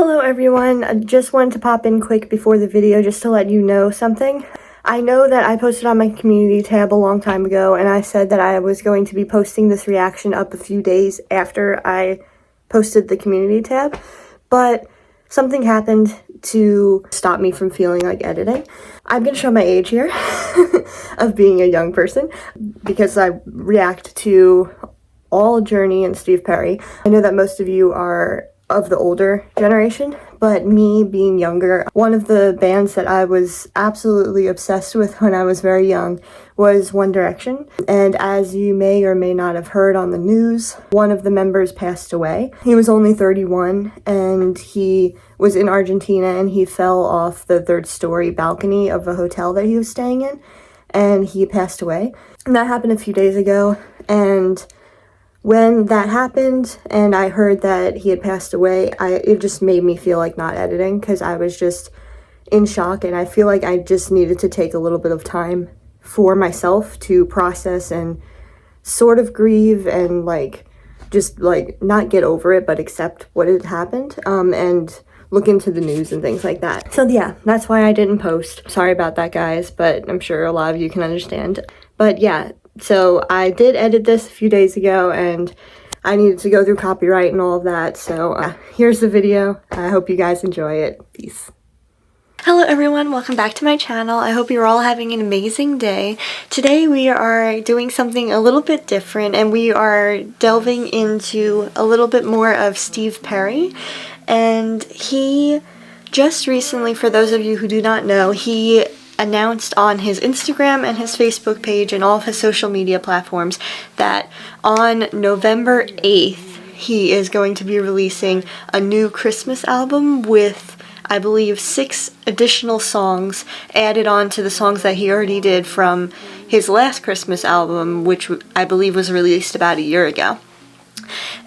Hello everyone, I just wanted to pop in quick before the video just to let you know something. I know that I posted on my community tab a long time ago and I said that I was going to be posting this reaction up a few days after I posted the community tab, but something happened to stop me from feeling like editing. I'm gonna show my age here of being a young person because I react to all Journey and Steve Perry. I know that most of you are of the older generation, but me being younger, one of the bands that I was absolutely obsessed with when I was very young was One Direction. And as you may or may not have heard on the news, one of the members passed away. He was only 31 and he was in Argentina and he fell off the third-story balcony of a hotel that he was staying in and he passed away. And that happened a few days ago, and when that happened and I heard that he had passed away, it just made me feel like not editing because I was just in shock, and I feel like I just needed to take a little bit of time for myself to process and sort of grieve and just not get over it but accept what had happened and look into the news and things like that. So yeah, that's why I didn't post. Sorry about that, guys, but I'm sure a lot of you can understand. But yeah, so I did edit this a few days ago and I needed to go through copyright and all of that. So here's the video. I hope you guys enjoy it. Peace. Hello everyone, welcome back to my channel. I hope you're all having an amazing day. Today we are doing something a little bit different and we are delving into a little bit more of Steve Perry. And he just recently, for those of you who do not know, he announced on his Instagram and his Facebook page and all of his social media platforms that on November 8th he is going to be releasing a new Christmas album with, I believe, 6 additional songs added on to the songs that he already did from his last Christmas album, which I believe was released about a year ago.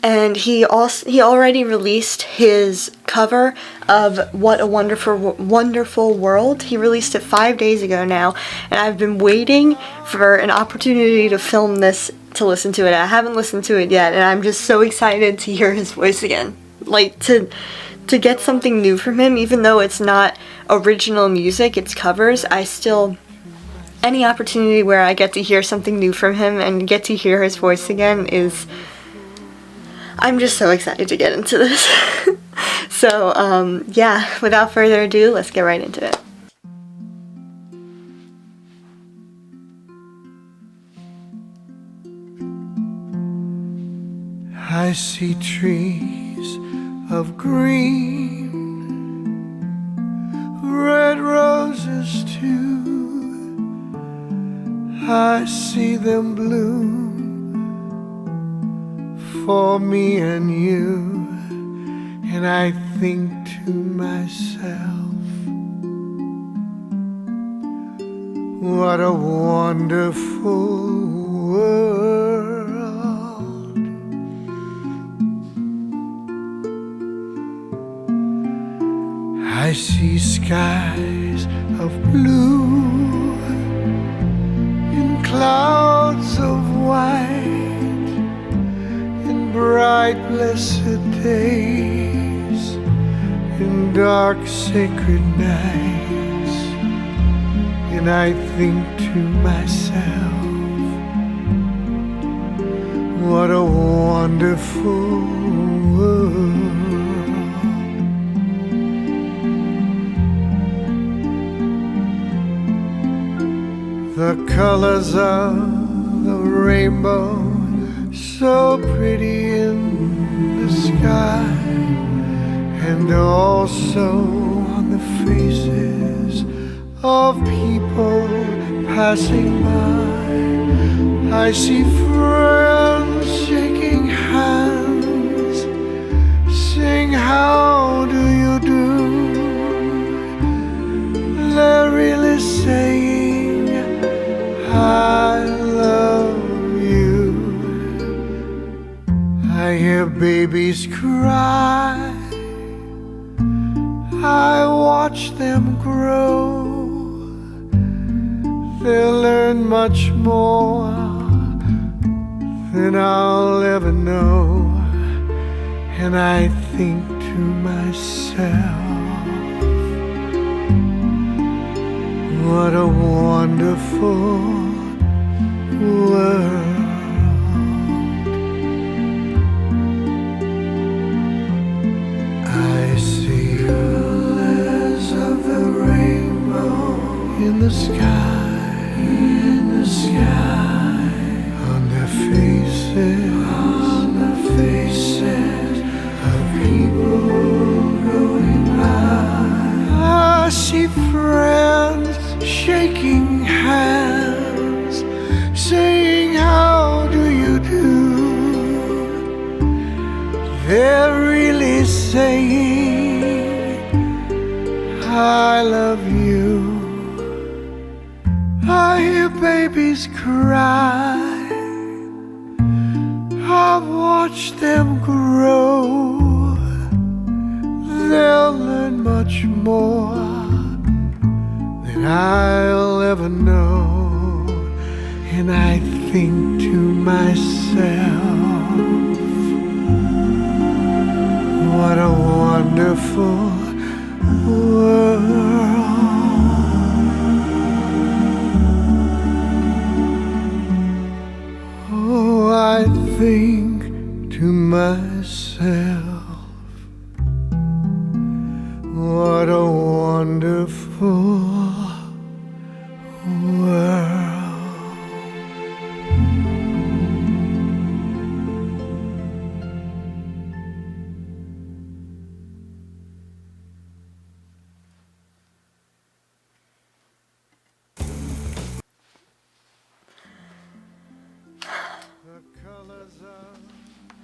And he already released his cover of What a Wonderful World. He released it 5 days ago now, and I've been waiting for an opportunity to film this to listen to it. I haven't listened to it yet, and I'm just so excited to hear his voice again. Like, to get something new from him, even though it's not original music, it's covers, any opportunity where I get to hear something new from him and get to hear his voice again I'm just so excited to get into this. So, yeah, without further ado, let's get right into it. I see trees of green, red roses too. I see them bloom for me and you, and I think to myself, what a wonderful world. I see skies of blue in clouds of white, bright blessed days, in dark sacred nights, and I think to myself, what a wonderful world. The colors of the rainbow, so pretty in the sky, and also on the faces of people passing by. I see friends shaking hands, saying, how do you do? They're really saying, I love you. I hear babies cry, I watch them grow. They'll learn much more than I'll ever know, and I think to to myself, what a wonderful world. I see colors of the rainbow in the sky, on their faces of people going by. I see friends shaking hands, saying how do you do. They're really saying I love you. I hear babies cry, I've watched them grow. They'll learn much more than I'll ever know. And I think to myself, what a wonderful world. Oh, I think to myself, what a wonderful world.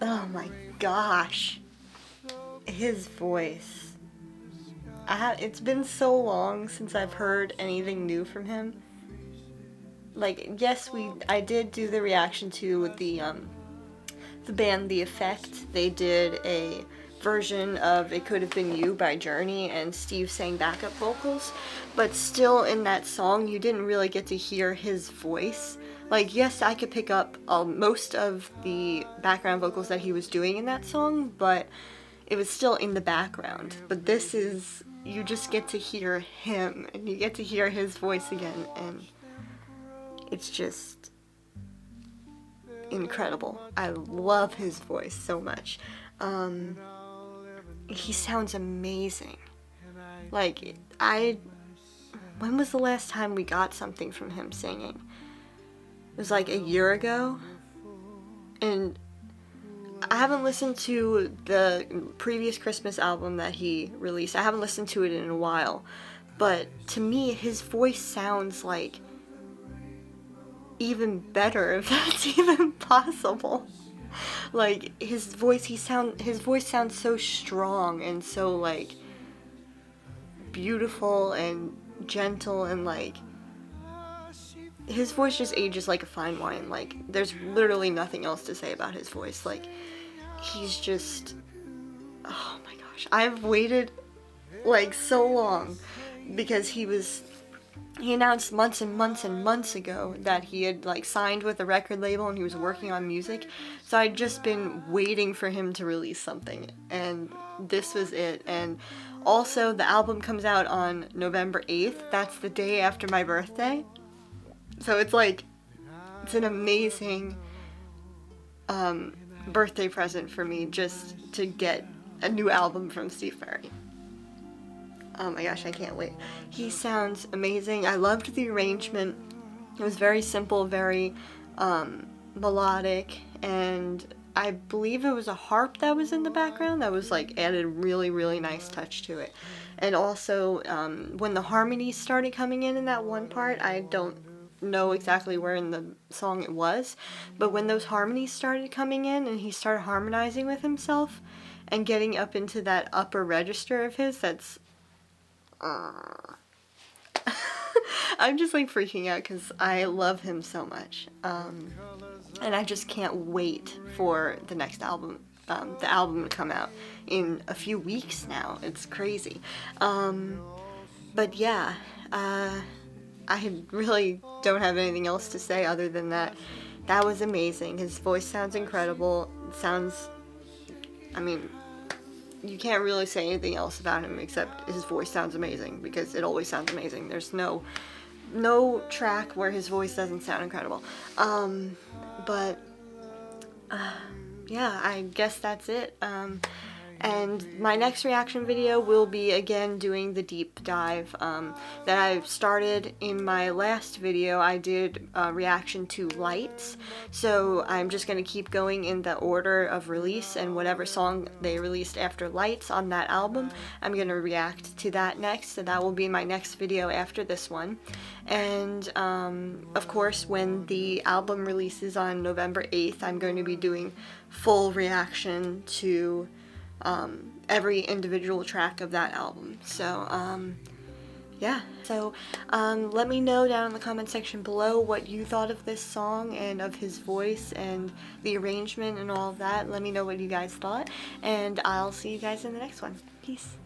Oh my gosh. His voice. It's been so long since I've heard anything new from him. Like, yes, I did do the reaction to the band The Effect. They did a version of It Could Have Been You by Journey, and Steve sang backup vocals, but still in that song you didn't really get to hear his voice. Like, yes, I could pick up most of the background vocals that he was doing in that song, but it was still in the background. But this is, you just get to hear him, and you get to hear his voice again, and it's just incredible. I love his voice so much. He sounds amazing. Like, when was the last time we got something from him singing? It was like a year ago, and I haven't listened to the previous Christmas album that he released. I haven't listened to it in a while, but to me his voice sounds like even better, if that's even possible. Like, his voice sounds so strong and so like beautiful and gentle, and like his voice just ages like a fine wine. Like, there's literally nothing else to say about his voice. Like, he's just, oh my gosh. I've waited like so long because he announced months and months and months ago that he had like signed with a record label and he was working on music. So I'd just been waiting for him to release something, and this was it. And also, the album comes out on November 8th. That's the day after my birthday. So it's like, it's an amazing birthday present for me just to get a new album from Steve Perry. Oh my gosh, I can't wait. He sounds amazing. I loved the arrangement. It was very simple, very melodic, and I believe it was a harp that was in the background that was like added a really, really nice touch to it. And also, when the harmonies started coming in that one part, I don't know exactly where in the song it was, but when those harmonies started coming in and he started harmonizing with himself and getting up into that upper register of his, that's I'm just like freaking out because I love him so much, and I just can't wait for the next album, the album to come out in a few weeks now. It's crazy. But yeah, I really don't have anything else to say other than that. That was amazing. His voice sounds incredible. It sounds, I mean, you can't really say anything else about him except his voice sounds amazing, because it always sounds amazing. There's no track where his voice doesn't sound incredible. But yeah, I guess that's it. And my next reaction video will be again doing the deep dive that I started in my last video. I did a reaction to Lights, so I'm just going to keep going in the order of release, and whatever song they released after Lights on that album, I'm going to react to that next, so that will be my next video after this one. And of course, when the album releases on November 8th, I'm going to be doing full reaction to every individual track of that album. So yeah, so let me know down in the comment section below what you thought of this song and of his voice and the arrangement and all of that. Let me know what you guys thought, and I'll see you guys in the next one. Peace.